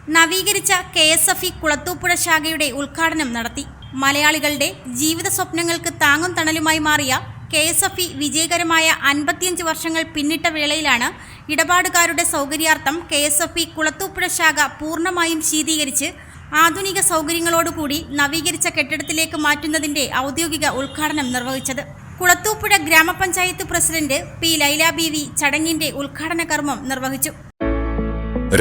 നവീകരിച്ച KSFE കുളത്തൂപ്പുഴ ശാഖയുടെ ഉദ്ഘാടനം നടത്തി. മലയാളികളുടെ ജീവിത സ്വപ്നങ്ങൾക്ക് താങ്ങും തണലുമായി മാറിയ KSFE വിജയകരമായ 55 വർഷങ്ങൾ പിന്നിട്ട വേളയിലാണ് ഇടപാടുകാരുടെ സൗകര്യാർത്ഥം KSFE കുളത്തൂപ്പുഴ ശാഖ പൂർണ്ണമായും ശീതീകരിച്ച് ആധുനിക സൗകര്യങ്ങളോടുകൂടി നവീകരിച്ച കെട്ടിടത്തിലേക്ക് മാറ്റുന്നതിന്റെ ഔദ്യോഗിക ഉദ്ഘാടനം നിർവഹിച്ചത്. കുളത്തൂപ്പുഴ ഗ്രാമപഞ്ചായത്ത് പ്രസിഡന്റ് P. ലൈല ബീവി ചടങ്ങിന്റെ ഉദ്ഘാടന കർമ്മം നിർവഹിച്ചു.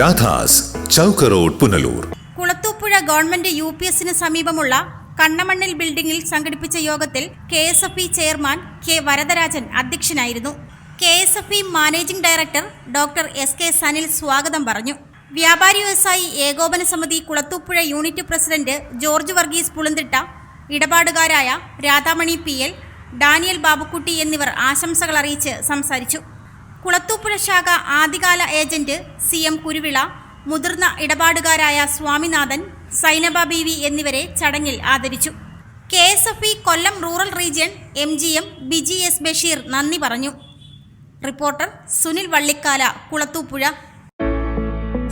രാധാസ് ചൗക്ക് റോഡ്, പുനലൂർ. കുളത്തൂപ്പുഴ ഗവൺമെന്റ് UPSന് സമീപമുള്ള കണ്ണമണ്ണിൽ ബിൽഡിംഗിൽ സംഘടിപ്പിച്ച യോഗത്തിൽ KSFE ചെയർമാൻ K. വരദരാജൻ അധ്യക്ഷനായിരുന്നു. KSFE managing director doctor S. K. Sanil സ്വാഗതം പറഞ്ഞു. വ്യാപാരി വ്യവസായി ഏകോപന സമിതി Kulathupuzha unit president George Varghese Pulunthitta, ഇടപാടുകാരായ രാധാമണി PL, ഡാനിയൽ ബാബുക്കുട്ടി എന്നിവർ ആശംസകൾ അറിയിച്ച് സംസാരിച്ചു. കുളത്തൂപ്പുഴ ശാഖ ആദ്യകാല ഏജന്റ് CM കുരുവിള, മുതിർന്ന ഇടപാടുകാരായ സ്വാമിനാഥൻ, സൈനബ ബീവി എന്നിവരെ ചടങ്ങിൽ ആദരിച്ചു. KSFE Kollam rural region MGM Biji S. Basheer നന്ദി പറഞ്ഞു. റിപ്പോർട്ടർ സുനിൽ വള്ളിക്കാല, കുളത്തൂപ്പുഴ.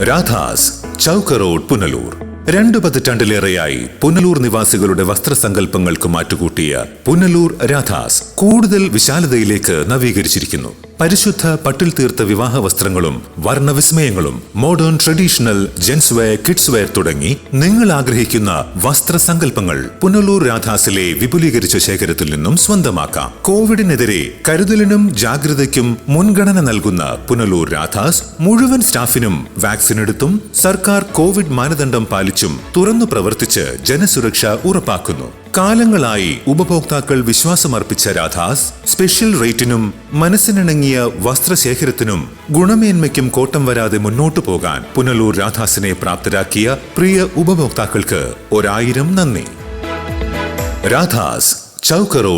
രാധാസ് ചൗക്ക് റോഡ്, പുനലൂർ. 2 പതിറ്റാണ്ടിലേറെയായി പുനലൂർ നിവാസികളുടെ വസ്ത്രസങ്കല്പങ്ങൾക്ക് മാറ്റുകൂട്ടിയ പുനലൂർ രാധാസ് കൂടുതൽ വിശാലതയിലേക്ക് നവീകരിച്ചിരിക്കുന്നു. പരിശുദ്ധ പട്ടിൽ തീർത്ത വിവാഹ വസ്ത്രങ്ങളും വർണ്ണവിസ്മയങ്ങളും modern traditional gents wear, kids wear തുടങ്ങി നിങ്ങൾ ആഗ്രഹിക്കുന്ന വസ്ത്രസങ്കല്പങ്ങൾ പുനലൂർ രാധാസിലെ വിപുലീകരിച്ച ശേഖരത്തിൽ നിന്നും സ്വന്തമാക്കാം. കോവിഡിനെതിരെ കരുതലിനും ജാഗ്രതയ്ക്കും മുൻഗണന നൽകുന്ന പുനലൂർ രാധാസ് മുഴുവൻ സ്റ്റാഫിനും വാക്സിൻ എടുത്തും സർക്കാർ കോവിഡ് മാനദണ്ഡം പാലിച്ചും തുറന്നു പ്രവർത്തിച്ച് ജനസുരക്ഷ ഉറപ്പാക്കുന്നു. കാലങ്ങളായി ഉപഭോക്താക്കൾ വിശ്വാസമർപ്പിച്ച രാധാസ് സ്പെഷ്യൽ റേറ്റിനും മനസ്സിനിണങ്ങിയ വസ്ത്രശേഖരത്തിനും ഗുണമേന്മയ്ക്കും കോട്ടം വരാതെ മുന്നോട്ടു പോകാൻ പുനലൂർ രാധാസിനെ പ്രാപ്തരാക്കിയ പ്രിയ ഉപഭോക്താക്കൾക്ക് 1000 നന്ദി. രാധാസ് ചൗക്ക് റോഡ്.